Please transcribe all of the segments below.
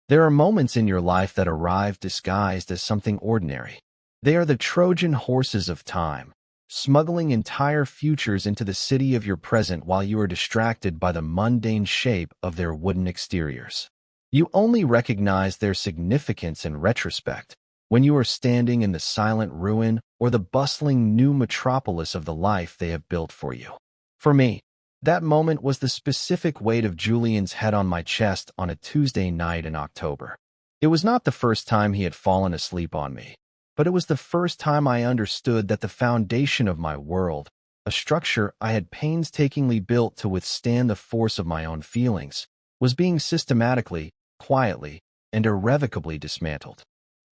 There are moments in your life that arrive disguised as something ordinary. They are the Trojan horses of time, smuggling entire futures into the city of your present while you are distracted by the mundane shape of their wooden exteriors. You only recognize their significance in retrospect, when you are standing in the silent ruin or the bustling new metropolis of the life they have built for you. For me, that moment was the specific weight of Julian's head on my chest on a Tuesday night in October. It was not the first time he had fallen asleep on me, but it was the first time I understood that the foundation of my world, a structure I had painstakingly built to withstand the force of my own feelings, was being systematically, quietly, and irrevocably dismantled.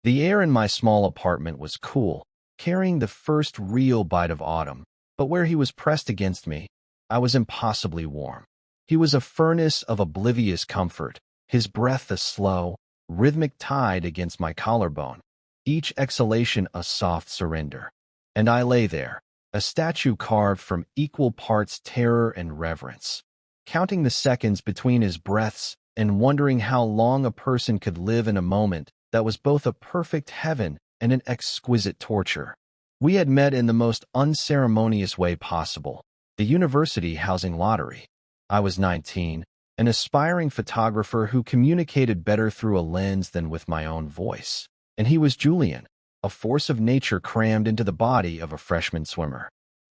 The air in my small apartment was cool, carrying the first real bite of autumn, but where he was pressed against me, I was impossibly warm. He was a furnace of oblivious comfort, his breath a slow, rhythmic tide against my collarbone, each exhalation a soft surrender. And I lay there, a statue carved from equal parts terror and reverence, counting the seconds between his breaths and wondering how long a person could live in a moment that was both a perfect heaven and an exquisite torture. We had met in the most unceremonious way possible, the university housing lottery. I was 19, an aspiring photographer who communicated better through a lens than with my own voice. And he was Julian, a force of nature crammed into the body of a freshman swimmer.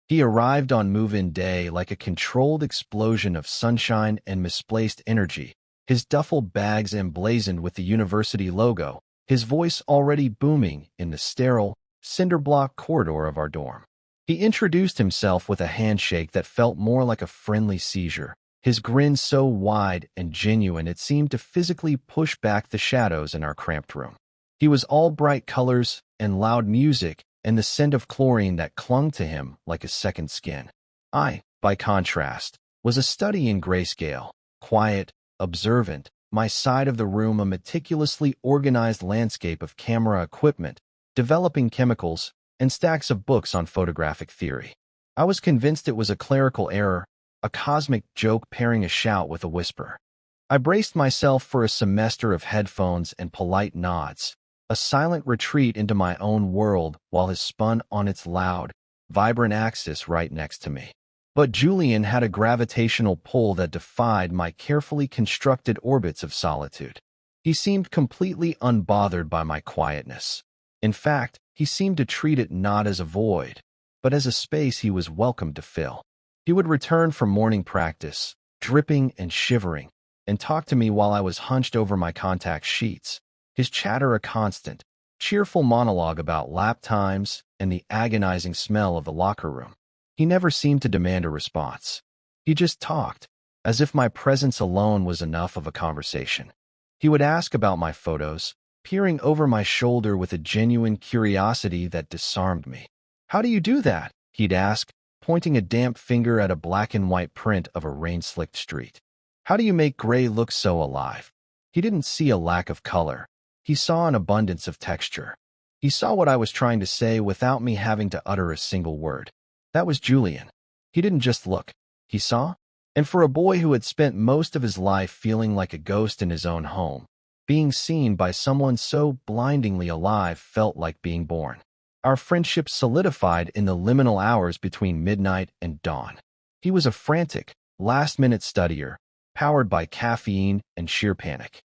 He arrived on move-in day like a controlled explosion of sunshine and misplaced energy, his duffel bags emblazoned with the university logo, his voice already booming in the sterile, cinder-block corridor of our dorm. He introduced himself with a handshake that felt more like a friendly seizure, his grin so wide and genuine it seemed to physically push back the shadows in our cramped room. He was all bright colors and loud music and the scent of chlorine that clung to him like a second skin. I, by contrast, was a study in grayscale, quiet, observant, my side of the room a meticulously organized landscape of camera equipment, developing chemicals, and stacks of books on photographic theory. I was convinced it was a clerical error, a cosmic joke pairing a shout with a whisper. I braced myself for a semester of headphones and polite nods, a silent retreat into my own world while he spun on its loud, vibrant axis right next to me. But Julian had a gravitational pull that defied my carefully constructed orbits of solitude. He seemed completely unbothered by my quietness. In fact, he seemed to treat it not as a void, but as a space he was welcome to fill. He would return from morning practice, dripping and shivering, and talk to me while I was hunched over my contact sheets, his chatter a constant, cheerful monologue about lap times and the agonizing smell of the locker room. He never seemed to demand a response. He just talked, as if my presence alone was enough of a conversation. He would ask about my photos, peering over my shoulder with a genuine curiosity that disarmed me. "How do you do that?" he'd ask, pointing a damp finger at a black and white print of a rain-slicked street. "How do you make gray look so alive?" He didn't see a lack of color. He saw an abundance of texture. He saw what I was trying to say without me having to utter a single word. That was Julian. He didn't just look. He saw. And for a boy who had spent most of his life feeling like a ghost in his own home, being seen by someone so blindingly alive felt like being born. Our friendship solidified in the liminal hours between midnight and dawn. He was a frantic, last-minute studier, powered by caffeine and sheer panic.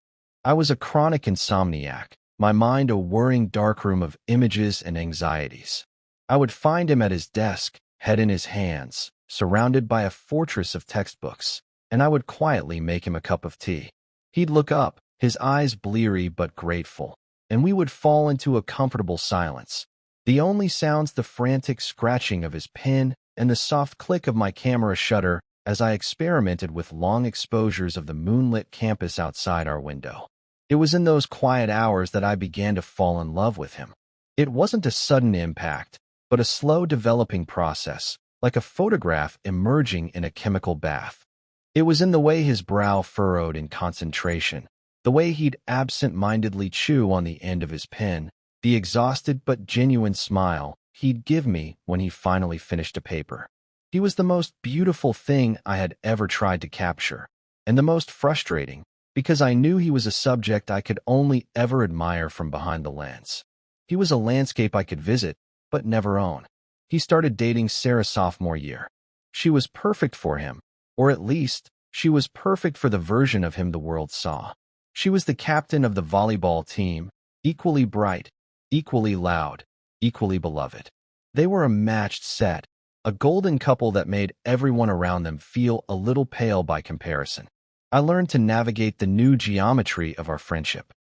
I was a chronic insomniac, my mind a whirring darkroom of images and anxieties. I would find him at his desk, head in his hands, surrounded by a fortress of textbooks, and I would quietly make him a cup of tea. He'd look up, his eyes bleary but grateful, and we would fall into a comfortable silence. The only sounds the frantic scratching of his pen and the soft click of my camera shutter as I experimented with long exposures of the moonlit campus outside our window. It was in those quiet hours that I began to fall in love with him. It wasn't a sudden impact, but a slow developing process, like a photograph emerging in a chemical bath. It was in the way his brow furrowed in concentration, the way he'd absent-mindedly chew on the end of his pen, the exhausted but genuine smile he'd give me when he finally finished a paper. He was the most beautiful thing I had ever tried to capture, and the most frustrating, because I knew he was a subject I could only ever admire from behind the lens. He was a landscape I could visit, but never own. He started dating Sarah sophomore year. She was perfect for him, or at least, she was perfect for the version of him the world saw. She was the captain of the volleyball team, equally bright, equally loud, equally beloved. They were a matched set, a golden couple that made everyone around them feel a little pale by comparison. I learned to navigate the new geometry of our friendship.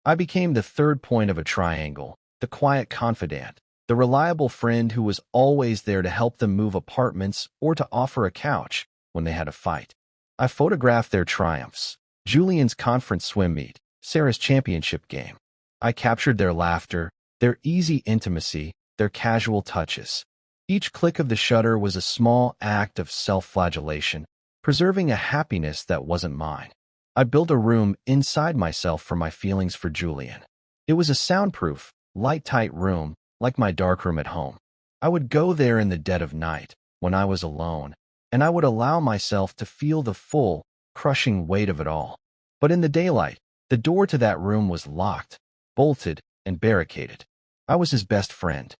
I became the third point of a triangle, the quiet confidant, the reliable friend who was always there to help them move apartments or to offer a couch when they had a fight. I photographed their triumphs, Julian's conference swim meet, Sarah's championship game. I captured their laughter, their easy intimacy, their casual touches. Each click of the shutter was a small act of self-flagellation, preserving a happiness that wasn't mine. I built a room inside myself for my feelings for Julian. It was a soundproof, light-tight room, like my darkroom at home. I would go there in the dead of night, when I was alone, and I would allow myself to feel the full, crushing weight of it all. But in the daylight, the door to that room was locked, bolted, and barricaded. I was his best friend.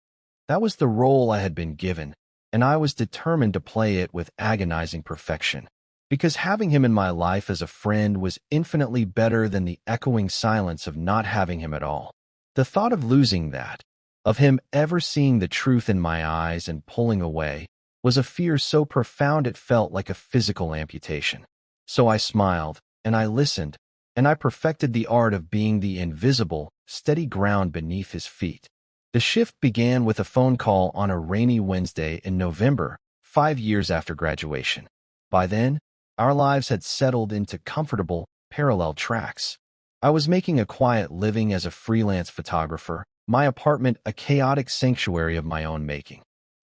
That was the role I had been given, and I was determined to play it with agonizing perfection. Because having him in my life as a friend was infinitely better than the echoing silence of not having him at all. The thought of losing that, of him ever seeing the truth in my eyes and pulling away, was a fear so profound it felt like a physical amputation. So I smiled, and I listened, and I perfected the art of being the invisible, steady ground beneath his feet. The shift began with a phone call on a rainy Wednesday in November, 5 years after graduation. By then, our lives had settled into comfortable, parallel tracks. I was making a quiet living as a freelance photographer, my apartment a chaotic sanctuary of my own making.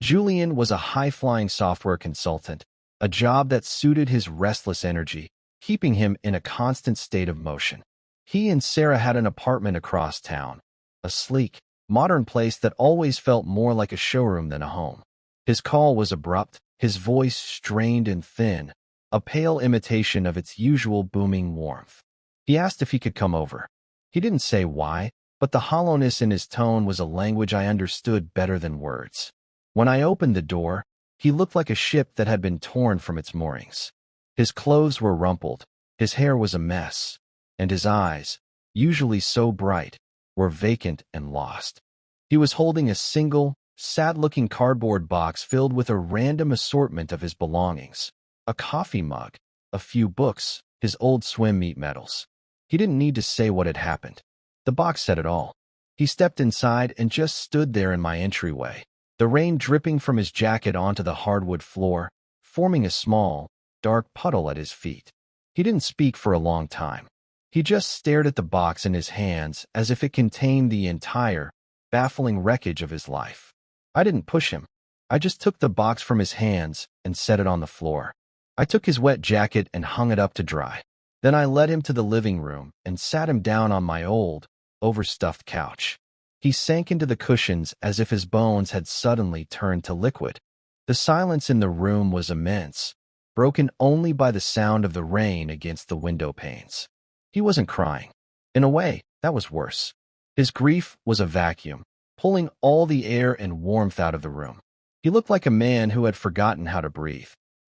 Julian was a high-flying software consultant, a job that suited his restless energy, keeping him in a constant state of motion. He and Sarah had an apartment across town, a sleek, modern place that always felt more like a showroom than a home. His call was abrupt, his voice strained and thin, a pale imitation of its usual booming warmth. He asked if he could come over. He didn't say why, but the hollowness in his tone was a language I understood better than words. When I opened the door, he looked like a ship that had been torn from its moorings. His clothes were rumpled, his hair was a mess, and his eyes, usually so bright, were vacant and lost. He was holding a single, sad-looking cardboard box filled with a random assortment of his belongings, a coffee mug, a few books, his old swim meet medals. He didn't need to say what had happened. The box said it all. He stepped inside and just stood there in my entryway, the rain dripping from his jacket onto the hardwood floor, forming a small, dark puddle at his feet. He didn't speak for a long time. He just stared at the box in his hands as if it contained the entire, baffling wreckage of his life. I didn't push him. I just took the box from his hands and set it on the floor. I took his wet jacket and hung it up to dry. Then I led him to the living room and sat him down on my old, overstuffed couch. He sank into the cushions as if his bones had suddenly turned to liquid. The silence in the room was immense, broken only by the sound of the rain against the window panes. He wasn't crying. In a way, that was worse. His grief was a vacuum, pulling all the air and warmth out of the room. He looked like a man who had forgotten how to breathe.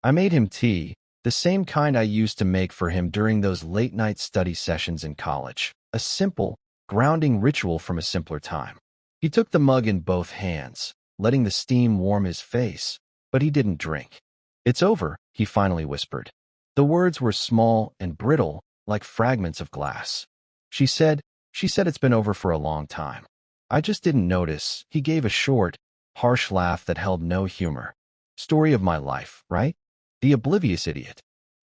I made him tea, the same kind I used to make for him during those late-night study sessions in college, a simple, grounding ritual from a simpler time. He took the mug in both hands, letting the steam warm his face, but he didn't drink. "It's over," he finally whispered. The words were small and brittle, like fragments of glass. She said it's been over for a long time. I just didn't notice." He gave a short, harsh laugh that held no humor. "Story of my life, right? The oblivious idiot.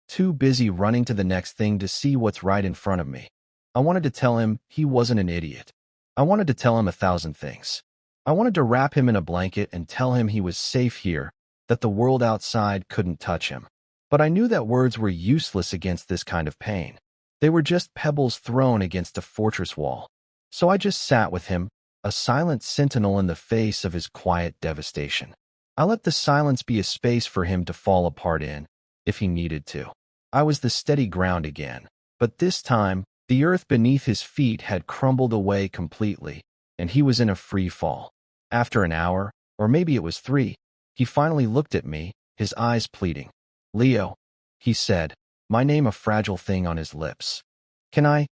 Too busy running to the next thing to see what's right in front of me." I wanted to tell him he wasn't an idiot. I wanted to tell him 1,000 things. I wanted to wrap him in a blanket and tell him he was safe here, that the world outside couldn't touch him. But I knew that words were useless against this kind of pain. They were just pebbles thrown against a fortress wall. So I just sat with him, a silent sentinel in the face of his quiet devastation. I let the silence be a space for him to fall apart in, if he needed to. I was the steady ground again, But this time, the earth beneath his feet had crumbled away completely, and he was in a free fall. After an hour, or maybe it was 3, he finally looked at me, his eyes pleading. "Leo," he said, my name a fragile thing on his lips. Can I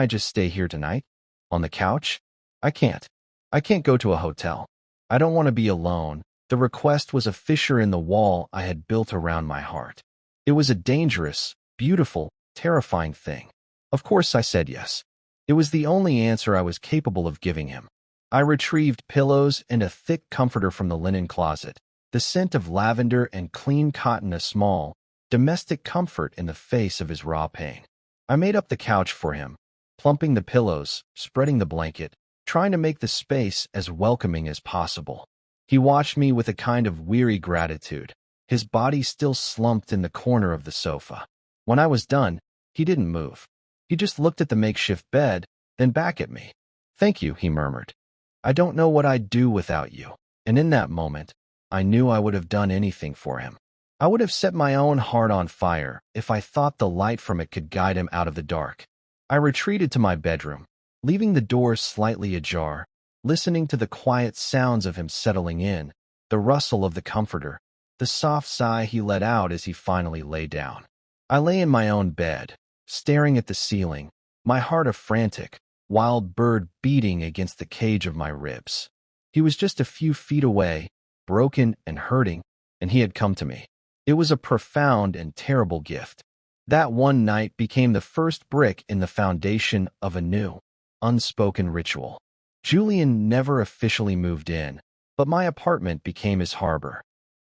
just stay here tonight? On the couch? I can't. I can't go to a hotel. I don't want to be alone." The request was a fissure in the wall I had built around my heart. It was a dangerous, beautiful, terrifying thing. Of course I said yes. It was the only answer I was capable of giving him. I retrieved pillows and a thick comforter from the linen closet, the scent of lavender and clean cotton a small, domestic comfort in the face of his raw pain. I made up the couch for him, plumping the pillows, spreading the blanket, trying to make the space as welcoming as possible. He watched me with a kind of weary gratitude, his body still slumped in the corner of the sofa. When I was done, he didn't move. He just looked at the makeshift bed, then back at me. "Thank you," he murmured. "I don't know what I'd do without you." And in that moment, I knew I would have done anything for him. I would have set my own heart on fire if I thought the light from it could guide him out of the dark. I retreated to my bedroom, leaving the door slightly ajar, listening to the quiet sounds of him settling in, the rustle of the comforter, the soft sigh he let out as he finally lay down. I lay in my own bed, staring at the ceiling, my heart a frantic, wild bird beating against the cage of my ribs. He was just a few feet away, broken and hurting, and he had come to me. It was a profound and terrible gift. That one night became the first brick in the foundation of a new, unspoken ritual. Julian never officially moved in, but my apartment became his harbor.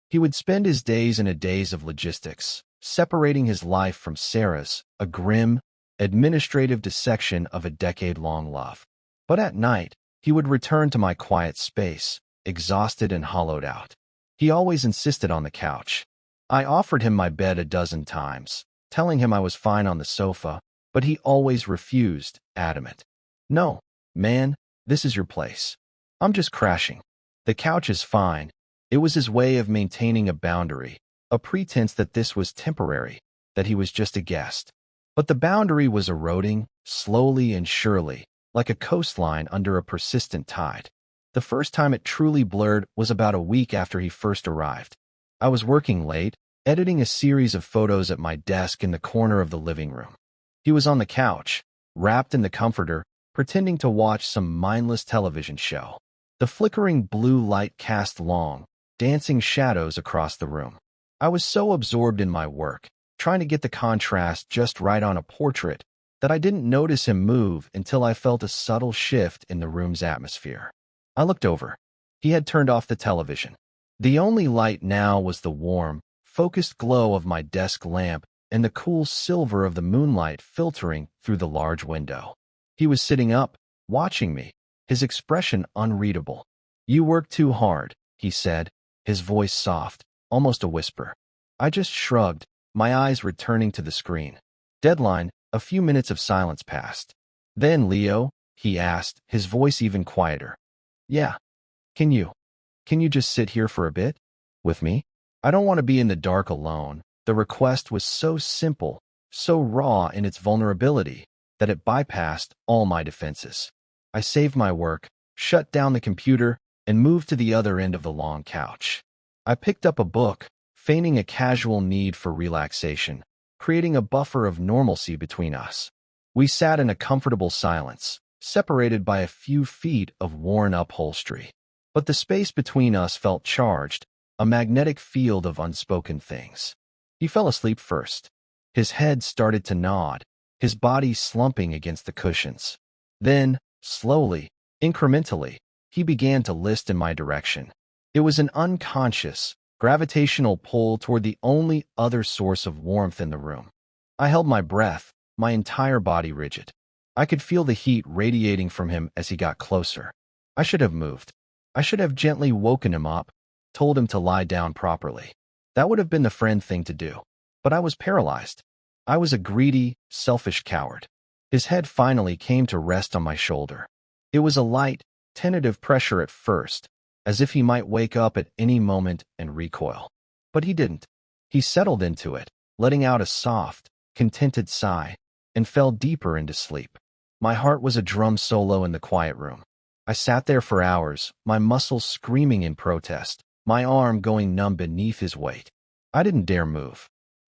He would spend his days in a daze of logistics, separating his life from Sarah's, a grim, administrative dissection of a decade-long love. But at night, he would return to my quiet space, exhausted and hollowed out. He always insisted on the couch. I offered him my bed a dozen times, telling him I was fine on the sofa, but he always refused, adamant. "No, man, this is your place. I'm just crashing. The couch is fine." It was his way of maintaining a boundary, a pretense that this was temporary, that he was just a guest. But the boundary was eroding, slowly and surely, like a coastline under a persistent tide. The first time it truly blurred was about a week after he first arrived. I was working late, editing a series of photos at my desk in the corner of the living room. He was on the couch, wrapped in the comforter, pretending to watch some mindless television show. The flickering blue light cast long, dancing shadows across the room. I was so absorbed in my work, trying to get the contrast just right on a portrait, that I didn't notice him move until I felt a subtle shift in the room's atmosphere. I looked over. He had turned off the television. The only light now was the warm, focused glow of my desk lamp and the cool silver of the moonlight filtering through the large window. He was sitting up, watching me, his expression unreadable. "You work too hard," he said, his voice soft, almost a whisper. I just shrugged, my eyes returning to the screen. Deadline, a few minutes of silence passed. "Then, Leo," he asked, his voice even quieter. "Yeah. Can you just sit here for a bit? With me? I don't want to be in the dark alone." The request was so simple, so raw in its vulnerability, that it bypassed all my defenses. I saved my work, shut down the computer, and moved to the other end of the long couch. I picked up a book, feigning a casual need for relaxation, creating a buffer of normalcy between us. We sat in a comfortable silence, separated by a few feet of worn upholstery. But the space between us felt charged, a magnetic field of unspoken things. He fell asleep first. His head started to nod, his body slumping against the cushions. Then, slowly, incrementally, he began to list in my direction. It was an unconscious, gravitational pull toward the only other source of warmth in the room. I held my breath, my entire body rigid. I could feel the heat radiating from him as he got closer. I should have moved. I should have gently woken him up, told him to lie down properly. That would have been the friend thing to do. But I was paralyzed. I was a greedy, selfish coward. His head finally came to rest on my shoulder. It was a light, tentative pressure at first, as if he might wake up at any moment and recoil. But he didn't. He settled into it, letting out a soft, contented sigh. and fell deeper into sleep. My heart was a drum solo in the quiet room. I sat there for hours, my muscles screaming in protest, my arm going numb beneath his weight. I didn't dare move.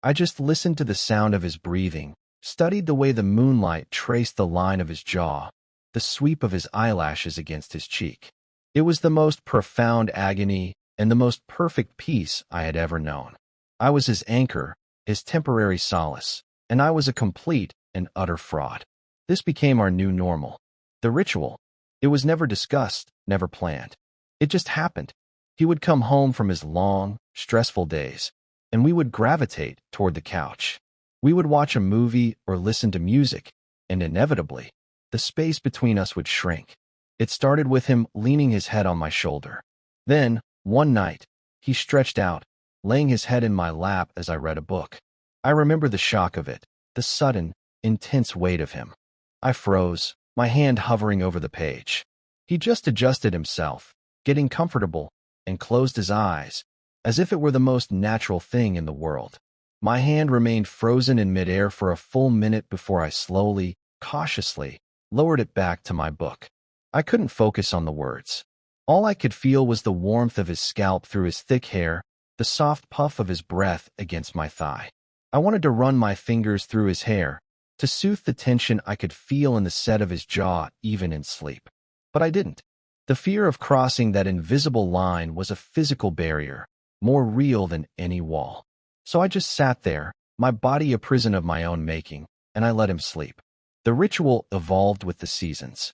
I just listened to the sound of his breathing, studied the way the moonlight traced the line of his jaw, the sweep of his eyelashes against his cheek. It was the most profound agony and the most perfect peace I had ever known. I was his anchor, his temporary solace, and I was a complete and utter fraud. This became our new normal. The ritual. It was never discussed, never planned. It just happened. He would come home from his long, stressful days, and we would gravitate toward the couch. We would watch a movie or listen to music, and inevitably, the space between us would shrink. It started with him leaning his head on my shoulder. Then, one night, he stretched out, laying his head in my lap as I read a book. I remember the shock of it, the sudden, intense weight of him. I froze, my hand hovering over the page. He just adjusted himself, getting comfortable, and closed his eyes, as if it were the most natural thing in the world. My hand remained frozen in midair for a full minute before I slowly, cautiously, lowered it back to my book. I couldn't focus on the words. All I could feel was the warmth of his scalp through his thick hair, the soft puff of his breath against my thigh. I wanted to run my fingers through his hair, to soothe the tension I could feel in the set of his jaw even in sleep. But I didn't. The fear of crossing that invisible line was a physical barrier, more real than any wall. So I just sat there, my body a prison of my own making, and I let him sleep. The ritual evolved with the seasons.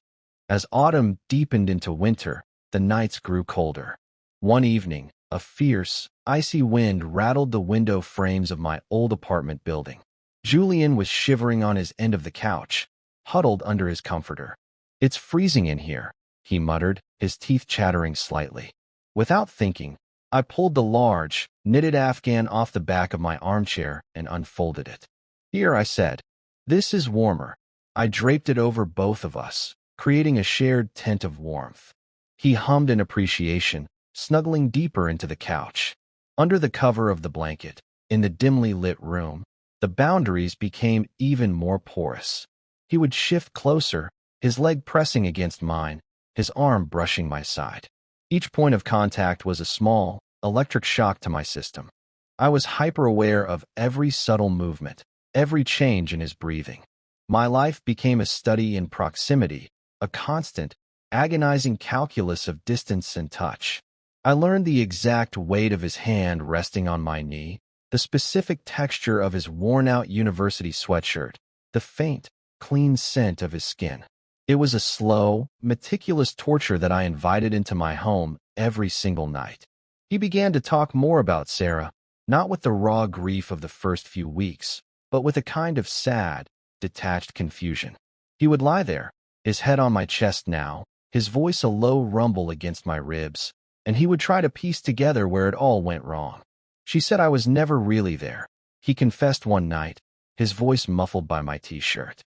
As autumn deepened into winter, the nights grew colder. One evening, a fierce, icy wind rattled the window frames of my old apartment building. Julian was shivering on his end of the couch, huddled under his comforter. "It's freezing in here," he muttered, his teeth chattering slightly. Without thinking, I pulled the large, knitted afghan off the back of my armchair and unfolded it. "Here," I said. "This is warmer." I draped it over both of us, creating a shared tent of warmth. He hummed in appreciation, snuggling deeper into the couch. Under the cover of the blanket, in the dimly lit room, the boundaries became even more porous. He would shift closer, his leg pressing against mine, his arm brushing my side. Each point of contact was a small, electric shock to my system. I was hyper-aware of every subtle movement, every change in his breathing. My life became a study in proximity, a constant, agonizing calculus of distance and touch. I learned the exact weight of his hand resting on my knee, the specific texture of his worn-out university sweatshirt, the faint, clean scent of his skin. It was a slow, meticulous torture that I invited into my home every single night. He began to talk more about Sarah, not with the raw grief of the first few weeks, but with a kind of sad, detached confusion. He would lie there, his head on my chest now, his voice a low rumble against my ribs, and he would try to piece together where it all went wrong. She said I was never really there. He confessed one night, his voice muffled by my t-shirt,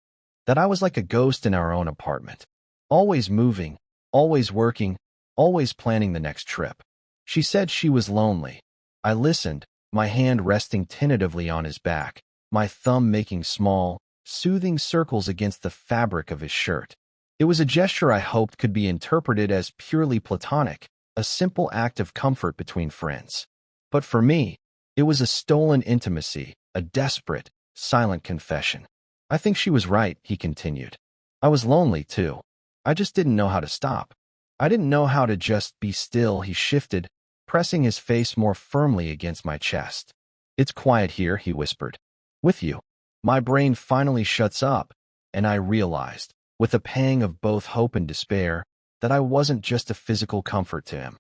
that I was like a ghost in our own apartment, always moving, always working, always planning the next trip. She said she was lonely. I listened, my hand resting tentatively on his back, my thumb making small, soothing circles against the fabric of his shirt. It was a gesture I hoped could be interpreted as purely platonic, a simple act of comfort between friends. But for me, it was a stolen intimacy, a desperate, silent confession. "I think she was right," he continued. "I was lonely, too. I just didn't know how to stop. I didn't know how to just be still." He shifted, pressing his face more firmly against my chest. "It's quiet here," he whispered. "With you." My brain finally shuts up, and I realized, with a pang of both hope and despair, that I wasn't just a physical comfort to him.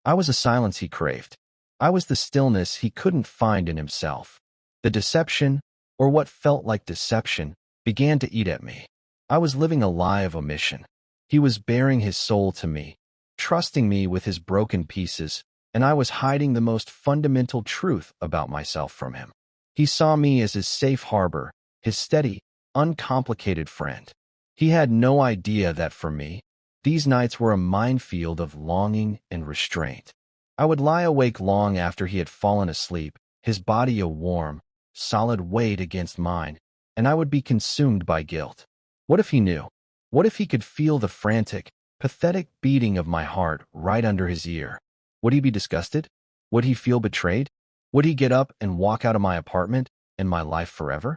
I was a silence he craved. I was the stillness he couldn't find in himself. The deception, or what felt like deception, began to eat at me. I was living a lie of omission. He was baring his soul to me, trusting me with his broken pieces, and I was hiding the most fundamental truth about myself from him. He saw me as his safe harbor, his steady, uncomplicated friend. He had no idea that for me, these nights were a minefield of longing and restraint. I would lie awake long after he had fallen asleep, his body a warm, solid weight against mine, and I would be consumed by guilt. What if he knew? What if he could feel the frantic, pathetic beating of my heart right under his ear? Would he be disgusted? Would he feel betrayed? Would he get up and walk out of my apartment and my life forever?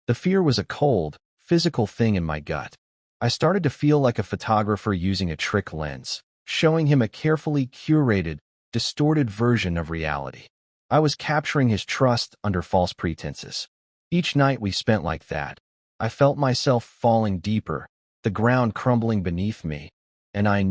The fear was a cold, physical thing in my gut. I started to feel like a photographer using a trick lens, showing him a carefully curated, distorted version of reality. I was capturing his trust under false pretenses. Each night we spent like that, I felt myself falling deeper, the ground crumbling beneath me, and I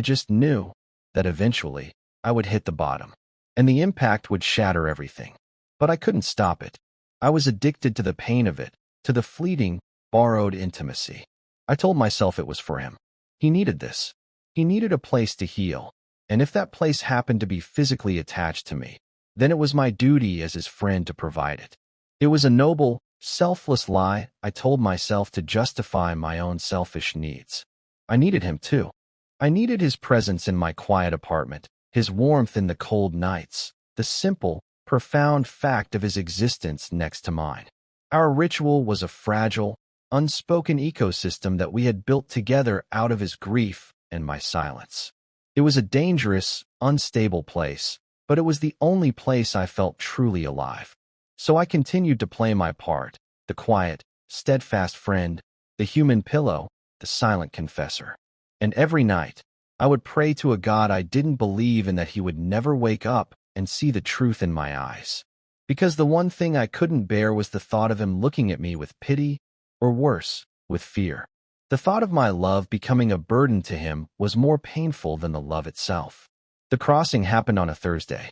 just knew, that eventually I would hit the bottom, and the impact would shatter everything. But I couldn't stop it. I was addicted to the pain of it, to the fleeting, borrowed intimacy. I told myself it was for him. He needed this. He needed a place to heal, and if that place happened to be physically attached to me, then it was my duty as his friend to provide it. It was a noble, selfless lie I told myself to justify my own selfish needs. I needed him too. I needed his presence in my quiet apartment, his warmth in the cold nights, the simple, profound fact of his existence next to mine. Our ritual was a fragile, unspoken ecosystem that we had built together out of his grief and my silence. It was a dangerous, unstable place, but it was the only place I felt truly alive. So I continued to play my part, the quiet, steadfast friend, the human pillow, the silent confessor. And every night, I would pray to a God I didn't believe in that he would never wake up and see the truth in my eyes. Because the one thing I couldn't bear was the thought of him looking at me with pity, or worse, with fear. The thought of my love becoming a burden to him was more painful than the love itself. The crossing happened on a Thursday.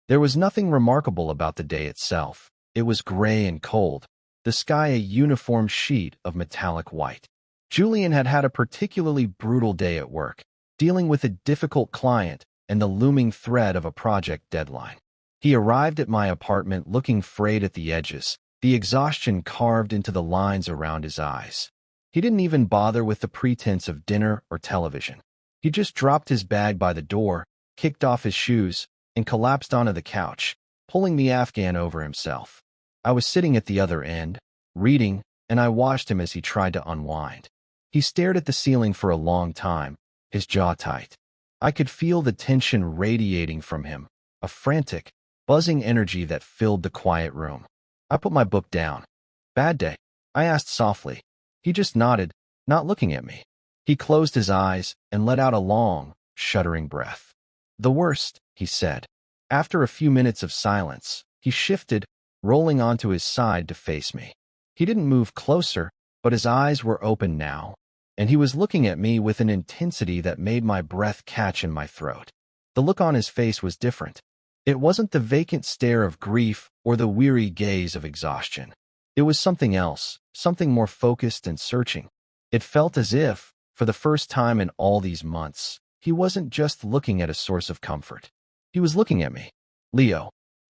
There was nothing remarkable about the day itself. It was gray and cold, the sky a uniform sheet of metallic white. Julian had had a particularly brutal day at work, dealing with a difficult client and the looming threat of a project deadline. He arrived at my apartment looking frayed at the edges, the exhaustion carved into the lines around his eyes. He didn't even bother with the pretense of dinner or television. He just dropped his bag by the door, kicked off his shoes, and collapsed onto the couch, pulling the Afghan over himself. I was sitting at the other end, reading, and I watched him as he tried to unwind. He stared at the ceiling for a long time, his jaw tight. I could feel the tension radiating from him, a frantic, buzzing energy that filled the quiet room. I put my book down. "Bad day?" I asked softly. He just nodded, not looking at me. He closed his eyes and let out a long, shuddering breath. "The worst," he said. After a few minutes of silence, he shifted, rolling onto his side to face me. He didn't move closer, but his eyes were open now, and he was looking at me with an intensity that made my breath catch in my throat. The look on his face was different. It wasn't the vacant stare of grief or the weary gaze of exhaustion. It was something else, something more focused and searching. It felt as if, for the first time in all these months, he wasn't just looking at a source of comfort. He was looking at me. Leo.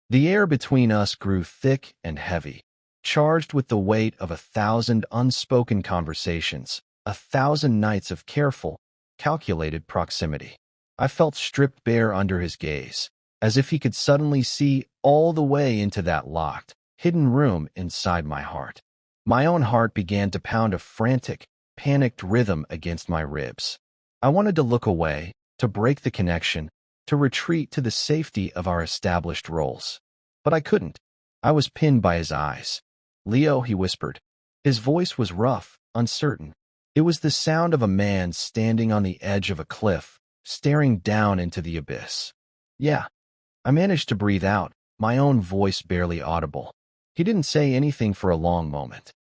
The air between us grew thick and heavy, charged with the weight of 1,000 unspoken conversations, 1,000 nights of careful, calculated proximity. I felt stripped bare under his gaze, as if he could suddenly see all the way into that locked, hidden room inside my heart. My own heart began to pound a frantic, panicked rhythm against my ribs. I wanted to look away, to break the connection, to retreat to the safety of our established roles. But I couldn't. I was pinned by his eyes. "Leo," he whispered. His voice was rough, uncertain. It was the sound of a man standing on the edge of a cliff, staring down into the abyss. "Yeah." I managed to breathe out, my own voice barely audible. He didn't say anything for a long moment.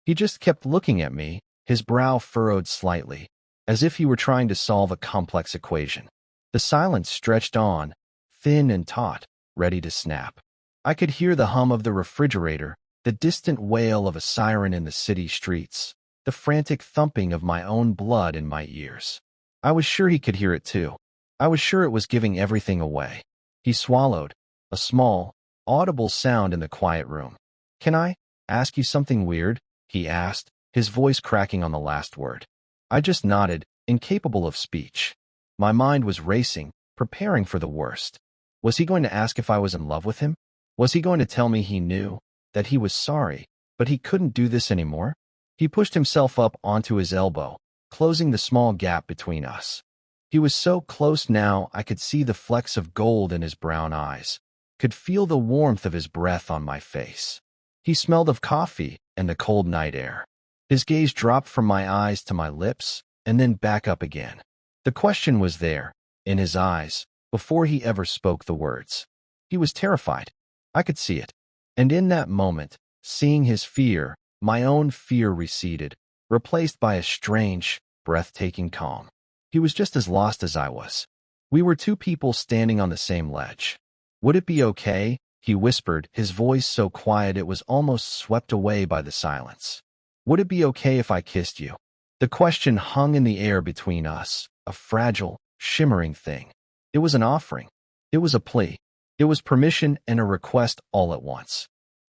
He just kept looking at me, his brow furrowed slightly, as if he were trying to solve a complex equation. The silence stretched on, thin and taut, ready to snap. I could hear the hum of the refrigerator, the distant wail of a siren in the city streets, the frantic thumping of my own blood in my ears. I was sure he could hear it too. I was sure it was giving everything away. He swallowed, a small, audible sound in the quiet room. "Can I ask you something weird?" he asked, his voice cracking on the last word. I just nodded, incapable of speech. My mind was racing, preparing for the worst. Was he going to ask if I was in love with him? Was he going to tell me he knew, that he was sorry, But he couldn't do this anymore. He pushed himself up onto his elbow, closing the small gap between us. He was so close now I could see the flecks of gold in his brown eyes, could feel the warmth of his breath on my face. He smelled of coffee and the cold night air. His gaze dropped from my eyes to my lips and then back up again. The question was there, in his eyes, before he ever spoke the words. He was terrified. I could see it. And in that moment, seeing his fear, my own fear receded, replaced by a strange, breathtaking calm. He was just as lost as I was. We were two people standing on the same ledge. "Would it be okay?" he whispered, his voice so quiet it was almost swept away by the silence. "Would it be okay if I kissed you?" The question hung in the air between us, a fragile, shimmering thing. It was an offering. It was a plea. It was permission and a request all at once.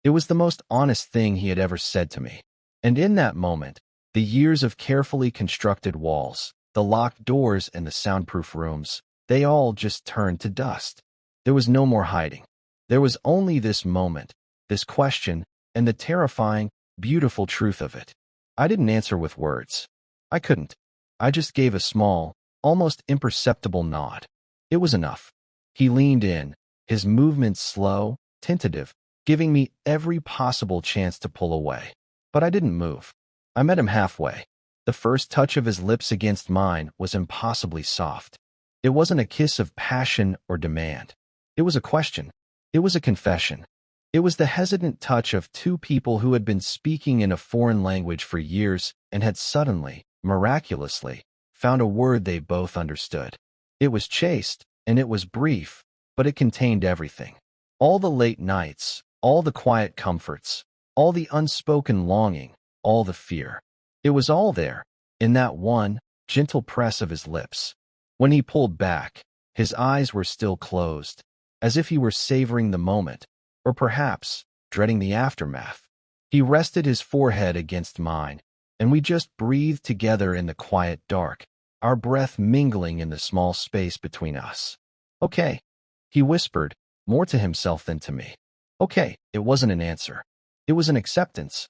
It was the most honest thing he had ever said to me. And in that moment, the years of carefully constructed walls, the locked doors and the soundproof rooms, they all just turned to dust. There was no more hiding. There was only this moment, this question, and the terrifying, beautiful truth of it. I didn't answer with words. I couldn't. I just gave a small, almost imperceptible nod. It was enough. He leaned in, his movements slow, tentative, giving me every possible chance to pull away. But I didn't move. I met him halfway. The first touch of his lips against mine was impossibly soft. It wasn't a kiss of passion or demand. It was a question. It was a confession. It was the hesitant touch of two people who had been speaking in a foreign language for years and had suddenly, miraculously, found a word they both understood. It was chaste, and it was brief, but it contained everything. All the late nights, all the quiet comforts, all the unspoken longing, all the fear. It was all there, in that one, gentle press of his lips. When he pulled back, his eyes were still closed, as if he were savoring the moment, or perhaps dreading the aftermath. He rested his forehead against mine, and we just breathed together in the quiet dark, our breath mingling in the small space between us. "Okay," he whispered, more to himself than to me. Okay, it wasn't an answer. It was an acceptance.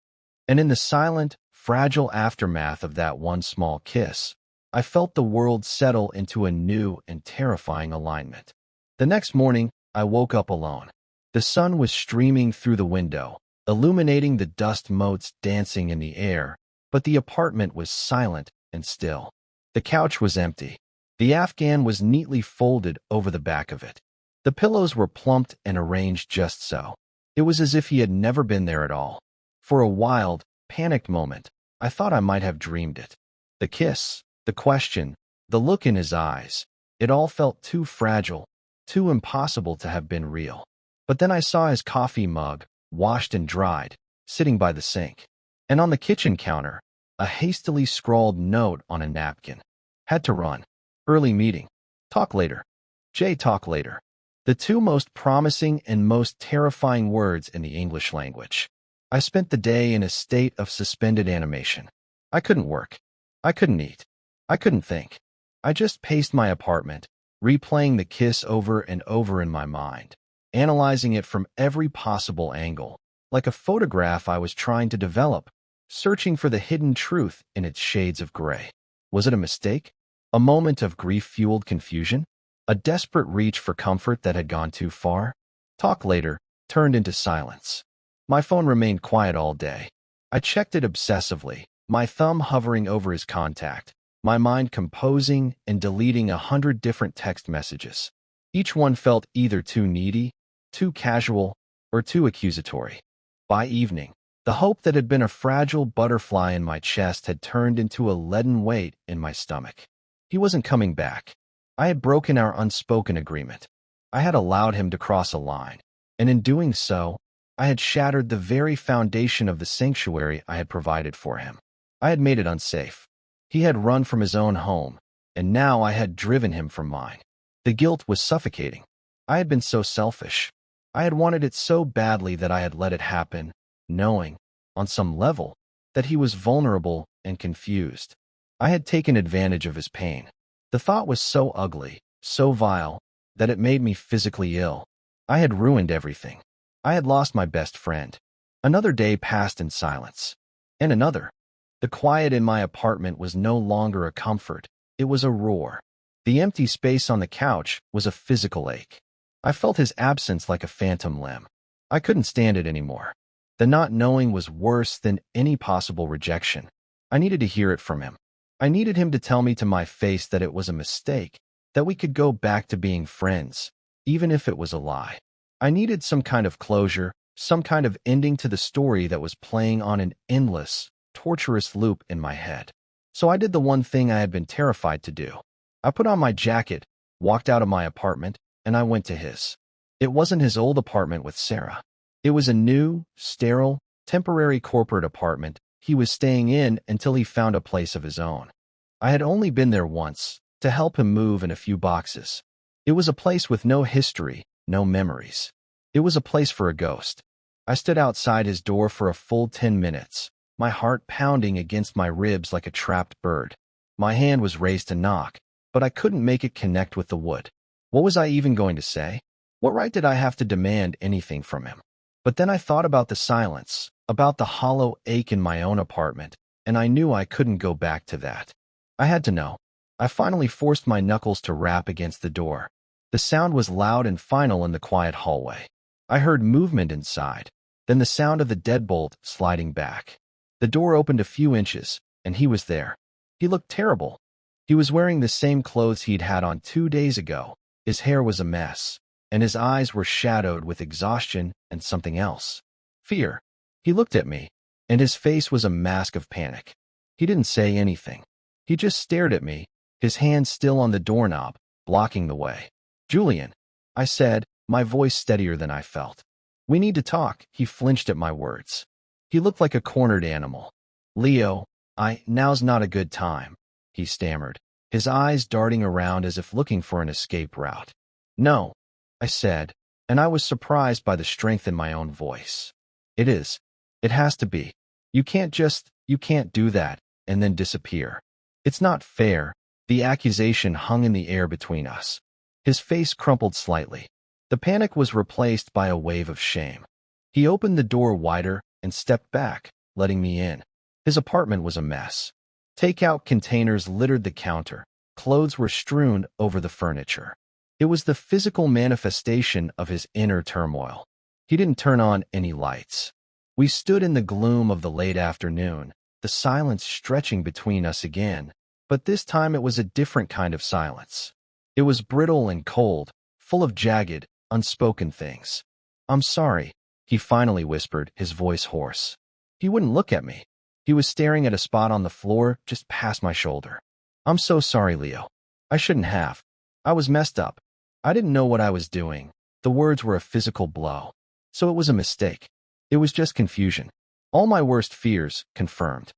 And in the silent, fragile aftermath of that one small kiss, I felt the world settle into a new and terrifying alignment. The next morning, I woke up alone. The sun was streaming through the window, illuminating the dust motes dancing in the air, but the apartment was silent and still. The couch was empty. The Afghan was neatly folded over the back of it. The pillows were plumped and arranged just so. It was as if he had never been there at all. For a wild, panicked moment, I thought I might have dreamed it. The kiss, the question, the look in his eyes, it all felt too fragile, too impossible to have been real. But then I saw his coffee mug, washed and dried, sitting by the sink. And on the kitchen counter, a hastily scrawled note on a napkin. Had to run. Early meeting. Talk later. Jay, talk later. The two most promising and most terrifying words in the English language. I spent the day in a state of suspended animation. I couldn't work. I couldn't eat. I couldn't think. I just paced my apartment, replaying the kiss over and over in my mind, analyzing it from every possible angle, like a photograph I was trying to develop, searching for the hidden truth in its shades of gray. Was it a mistake? A moment of grief-fueled confusion? A desperate reach for comfort that had gone too far? Talk later turned into silence. My phone remained quiet all day. I checked it obsessively, my thumb hovering over his contact, my mind composing and deleting 100 different text messages. Each one felt either too needy, too casual, or too accusatory. By evening, the hope that had been a fragile butterfly in my chest had turned into a leaden weight in my stomach. He wasn't coming back. I had broken our unspoken agreement. I had allowed him to cross a line, and in doing so, I had shattered the very foundation of the sanctuary I had provided for him. I had made it unsafe. He had run from his own home, and now I had driven him from mine. The guilt was suffocating. I had been so selfish. I had wanted it so badly that I had let it happen, knowing, on some level, that he was vulnerable and confused. I had taken advantage of his pain. The thought was so ugly, so vile, that it made me physically ill. I had ruined everything. I had lost my best friend. Another day passed in silence. And another. The quiet in my apartment was no longer a comfort. It was a roar. The empty space on the couch was a physical ache. I felt his absence like a phantom limb. I couldn't stand it anymore. The not knowing was worse than any possible rejection. I needed to hear it from him. I needed him to tell me to my face that it was a mistake, that we could go back to being friends, even if it was a lie. I needed some kind of closure, some kind of ending to the story that was playing on an endless, torturous loop in my head. So I did the one thing I had been terrified to do. I put on my jacket, walked out of my apartment, and I went to his. It wasn't his old apartment with Sarah. It was a new, sterile, temporary corporate apartment he was staying in until he found a place of his own. I had only been there once, to help him move in a few boxes. It was a place with no history, no memories. It was a place for a ghost. I stood outside his door for a full 10 minutes, my heart pounding against my ribs like a trapped bird. My hand was raised to knock, but I couldn't make it connect with the wood. What was I even going to say? What right did I have to demand anything from him? But then I thought about the silence, about the hollow ache in my own apartment, and I knew I couldn't go back to that. I had to know. I finally forced my knuckles to rap against the door. The sound was loud and final in the quiet hallway. I heard movement inside, then the sound of the deadbolt sliding back. The door opened a few inches, and he was there. He looked terrible. He was wearing the same clothes he'd had on 2 days ago. His hair was a mess, and his eyes were shadowed with exhaustion and something else. Fear. He looked at me, and his face was a mask of panic. He didn't say anything. He just stared at me, his hand still on the doorknob, blocking the way. "Julian," I said, my voice steadier than I felt. "We need to talk." He flinched at my words. He looked like a cornered animal. "Leo, now's not a good time," he stammered, his eyes darting around as if looking for an escape route. "No," I said, and I was surprised by the strength in my own voice. "It is. It has to be. You can't do that, and then disappear. It's not fair." The accusation hung in the air between us. His face crumpled slightly. The panic was replaced by a wave of shame. He opened the door wider and stepped back, letting me in. His apartment was a mess. Takeout containers littered the counter. Clothes were strewn over the furniture. It was the physical manifestation of his inner turmoil. He didn't turn on any lights. We stood in the gloom of the late afternoon, the silence stretching between us again, but this time it was a different kind of silence. It was brittle and cold, full of jagged, unspoken things. "I'm sorry," he finally whispered, his voice hoarse. He wouldn't look at me. He was staring at a spot on the floor just past my shoulder. "I'm so sorry, Leo. I shouldn't have. I was messed up. I didn't know what I was doing." The words were a physical blow. So it was a mistake. It was just confusion. All my worst fears confirmed.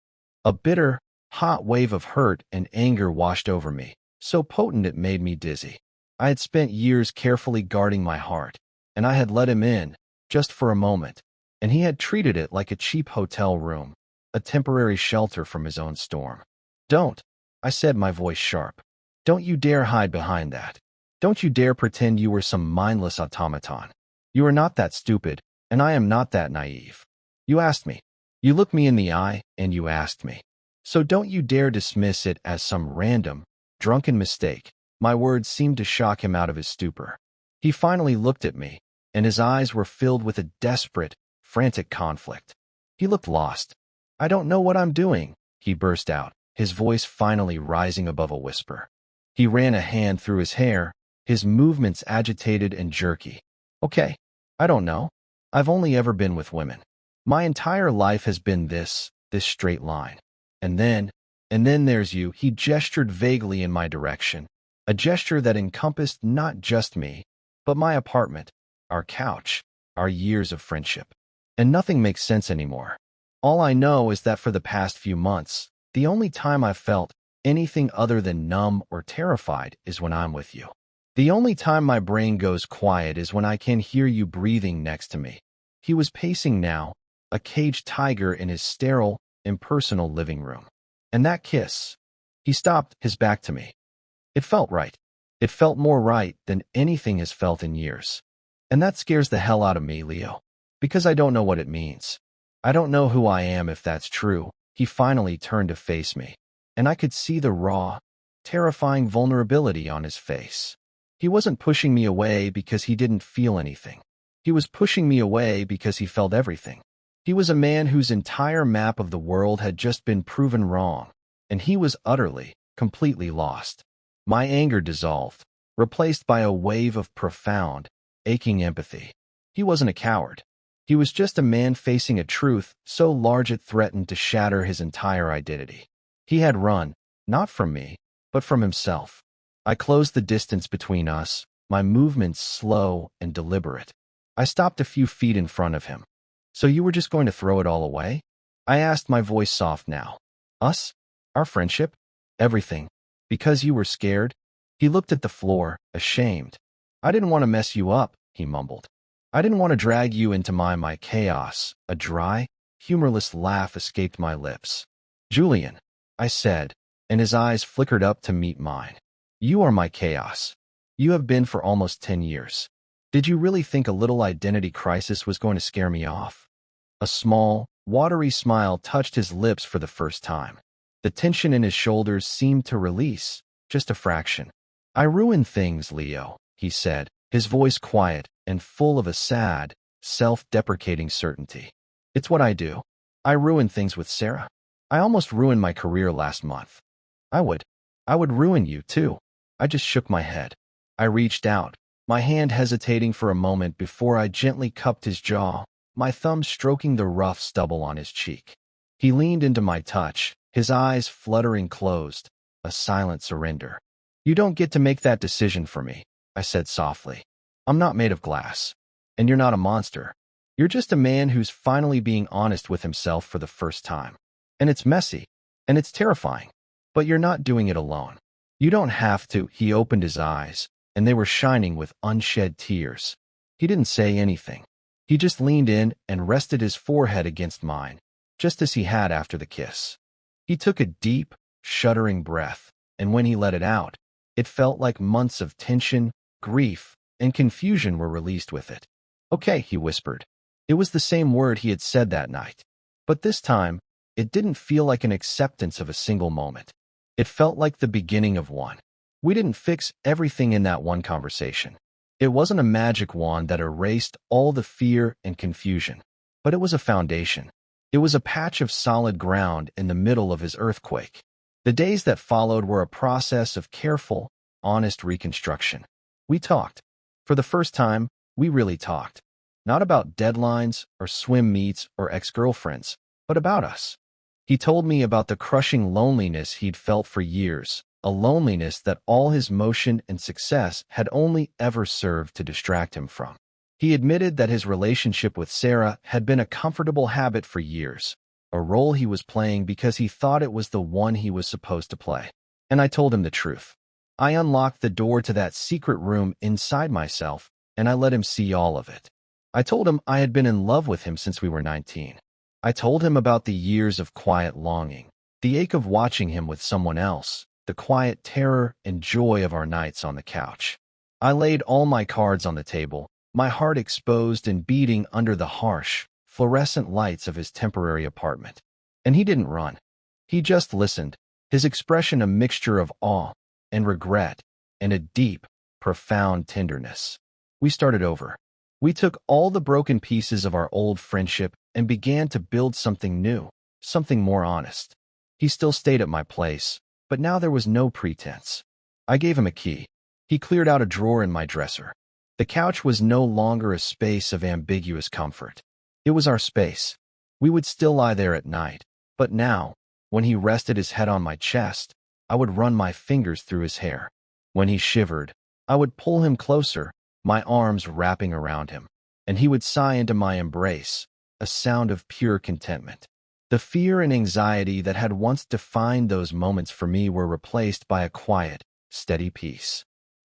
A bitter, hot wave of hurt and anger washed over me, so potent it made me dizzy. I had spent years carefully guarding my heart, and I had let him in, just for a moment, and he had treated it like a cheap hotel room, a temporary shelter from his own storm. "Don't," I said, my voice sharp. "Don't you dare hide behind that. Don't you dare pretend you were some mindless automaton. You are not that stupid, and I am not that naive. You asked me. You looked me in the eye, and you asked me. So don't you dare dismiss it as some random, drunken mistake." My words seemed to shock him out of his stupor. He finally looked at me, and his eyes were filled with a desperate, frantic conflict. He looked lost. "I don't know what I'm doing," he burst out, his voice finally rising above a whisper. He ran a hand through his hair, his movements agitated and jerky. "Okay, I don't know. I've only ever been with women. My entire life has been this straight line. And then there's you." He gestured vaguely in my direction, a gesture that encompassed not just me, but my apartment, our couch, our years of friendship. And nothing makes sense anymore. All I know is that for the past few months, the only time I've felt anything other than numb or terrified is when I'm with you. The only time my brain goes quiet is when I can hear you breathing next to me. He was pacing now, a caged tiger in his sterile, impersonal living room. And that kiss. He stopped, his back to me. It felt right. It felt more right than anything has felt in years. And that scares the hell out of me, Leo, because I don't know what it means. I don't know who I am if that's true. He finally turned to face me, and I could see the raw, terrifying vulnerability on his face. He wasn't pushing me away because he didn't feel anything. He was pushing me away because he felt everything. He was a man whose entire map of the world had just been proven wrong, and he was utterly, completely lost. My anger dissolved, replaced by a wave of profound, aching empathy. He wasn't a coward. He was just a man facing a truth so large it threatened to shatter his entire identity. He had run, not from me, but from himself. I closed the distance between us, my movements slow and deliberate. I stopped a few feet in front of him. So you were just going to throw it all away? I asked, my voice soft now. Us? Our friendship? Everything. Because you were scared? He looked at the floor, ashamed. I didn't want to mess you up, he mumbled. I didn't want to drag you into my chaos. A dry, humorless laugh escaped my lips. Julian, I said, and his eyes flickered up to meet mine. You are my chaos. You have been for almost 10 years. Did you really think a little identity crisis was going to scare me off? A small, watery smile touched his lips for the first time. The tension in his shoulders seemed to release, just a fraction. I ruin things, Leo, he said, his voice quiet and full of a sad, self-deprecating certainty. It's what I do. I ruin things with Sarah. I almost ruined my career last month. I would ruin you too. I just shook my head. I reached out, my hand hesitating for a moment before I gently cupped his jaw, my thumb stroking the rough stubble on his cheek. He leaned into my touch, his eyes fluttering closed, a silent surrender. You don't get to make that decision for me, I said softly. I'm not made of glass. And you're not a monster. You're just a man who's finally being honest with himself for the first time. And it's messy, and it's terrifying. But you're not doing it alone. You don't have to. He opened his eyes, and they were shining with unshed tears. He didn't say anything. He just leaned in and rested his forehead against mine, just as he had after the kiss. He took a deep, shuddering breath, and when he let it out, it felt like months of tension, grief, and confusion were released with it. Okay, he whispered. It was the same word he had said that night. But this time, it didn't feel like an acceptance of a single moment. It felt like the beginning of one. We didn't fix everything in that one conversation. It wasn't a magic wand that erased all the fear and confusion, but it was a foundation. It was a patch of solid ground in the middle of his earthquake. The days that followed were a process of careful, honest reconstruction. We talked. For the first time, we really talked. Not about deadlines or swim meets or ex-girlfriends, but about us. He told me about the crushing loneliness he'd felt for years, a loneliness that all his motion and success had only ever served to distract him from. He admitted that his relationship with Sarah had been a comfortable habit for years, a role he was playing because he thought it was the one he was supposed to play. And I told him the truth. I unlocked the door to that secret room inside myself, and I let him see all of it. I told him I had been in love with him since we were 19. I told him about the years of quiet longing, the ache of watching him with someone else, the quiet terror and joy of our nights on the couch. I laid all my cards on the table, my heart exposed and beating under the harsh, fluorescent lights of his temporary apartment. And he didn't run. He just listened, his expression a mixture of awe and regret and a deep, profound tenderness. We started over. We took all the broken pieces of our old friendship and began to build something new, something more honest. He still stayed at my place, but now there was no pretense. I gave him a key. He cleared out a drawer in my dresser. The couch was no longer a space of ambiguous comfort. It was our space. We would still lie there at night, but now, when he rested his head on my chest, I would run my fingers through his hair. When he shivered, I would pull him closer, my arms wrapping around him, and he would sigh into my embrace, a sound of pure contentment. The fear and anxiety that had once defined those moments for me were replaced by a quiet, steady peace.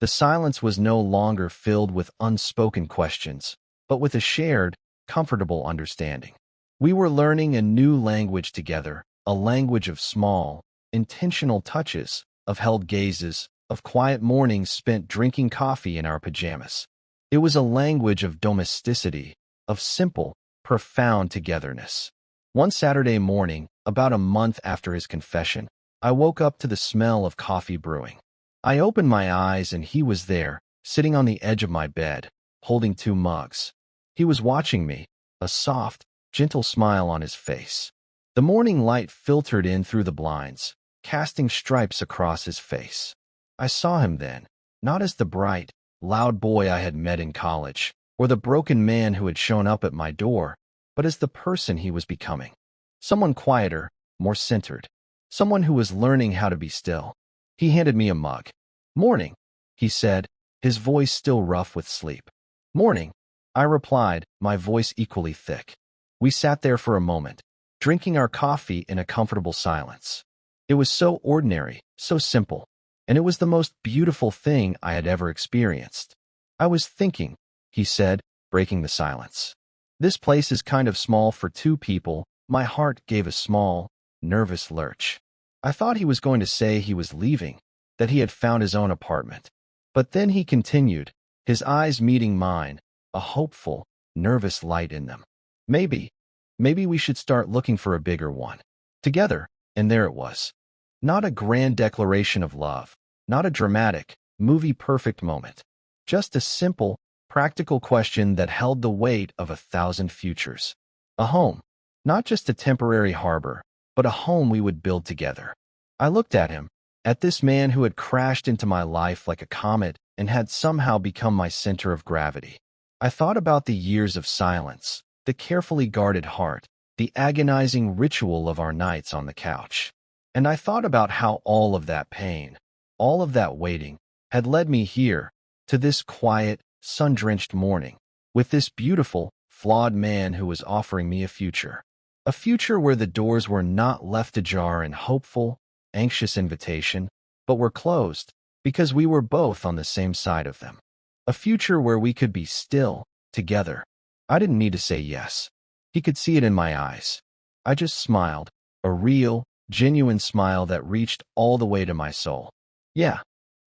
The silence was no longer filled with unspoken questions, but with a shared, comfortable understanding. We were learning a new language together, a language of small, intentional touches, of held gazes, of quiet mornings spent drinking coffee in our pajamas. It was a language of domesticity, of simple, profound togetherness. One Saturday morning, about a month after his confession, I woke up to the smell of coffee brewing. I opened my eyes and he was there, sitting on the edge of my bed, holding two mugs. He was watching me, a soft, gentle smile on his face. The morning light filtered in through the blinds, casting stripes across his face. I saw him then, not as the bright, loud boy I had met in college, or the broken man who had shown up at my door, but as the person he was becoming. Someone quieter, more centered. Someone who was learning how to be still. He handed me a mug. "Morning," he said, his voice still rough with sleep. "Morning," I replied, my voice equally thick. We sat there for a moment, drinking our coffee in a comfortable silence. It was so ordinary, so simple, and it was the most beautiful thing I had ever experienced. "I was thinking," he said, breaking the silence. "This place is kind of small for two people." My heart gave a small, nervous lurch. I thought he was going to say he was leaving, that he had found his own apartment. But then he continued, his eyes meeting mine, a hopeful, nervous light in them. Maybe we should start looking for a bigger one. Together." And there it was. Not a grand declaration of love, not a dramatic, movie-perfect moment. Just a simple, practical question that held the weight of 1,000 futures. A home. Not just a temporary harbor, but a home we would build together. I looked at him, at this man who had crashed into my life like a comet and had somehow become my center of gravity. I thought about the years of silence, the carefully guarded heart, the agonizing ritual of our nights on the couch. And I thought about how all of that pain, all of that waiting, had led me here, to this quiet, sun-drenched morning, with this beautiful, flawed man who was offering me a future. A future where the doors were not left ajar in hopeful, anxious invitation, but were closed, because we were both on the same side of them. A future where we could be still, together. I didn't need to say yes. He could see it in my eyes. I just smiled, a real, genuine smile that reached all the way to my soul. "Yeah,"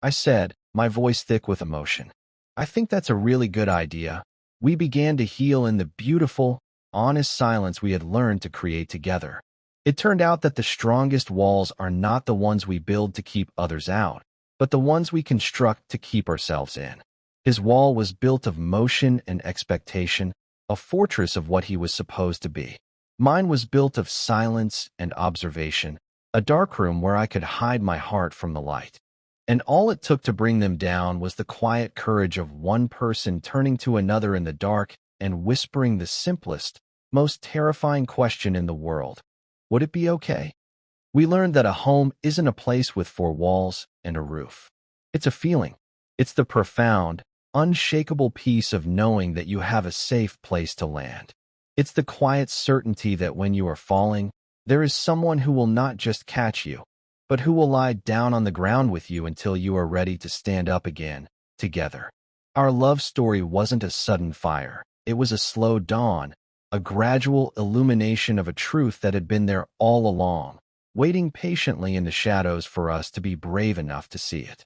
I said, my voice thick with emotion. "I think that's a really good idea." We began to heal in the beautiful, honest silence we had learned to create together. It turned out that the strongest walls are not the ones we build to keep others out, but the ones we construct to keep ourselves in. His wall was built of motion and expectation, a fortress of what he was supposed to be. Mine was built of silence and observation, a darkroom where I could hide my heart from the light. And all it took to bring them down was the quiet courage of one person turning to another in the dark and whispering the simplest, most terrifying question in the world. Would it be okay? We learned that a home isn't a place with four walls and a roof. It's a feeling. It's the profound, unshakable peace of knowing that you have a safe place to land. It's the quiet certainty that when you are falling, there is someone who will not just catch you, but who will lie down on the ground with you until you are ready to stand up again, together. Our love story wasn't a sudden fire. It was a slow dawn, a gradual illumination of a truth that had been there all along, waiting patiently in the shadows for us to be brave enough to see it.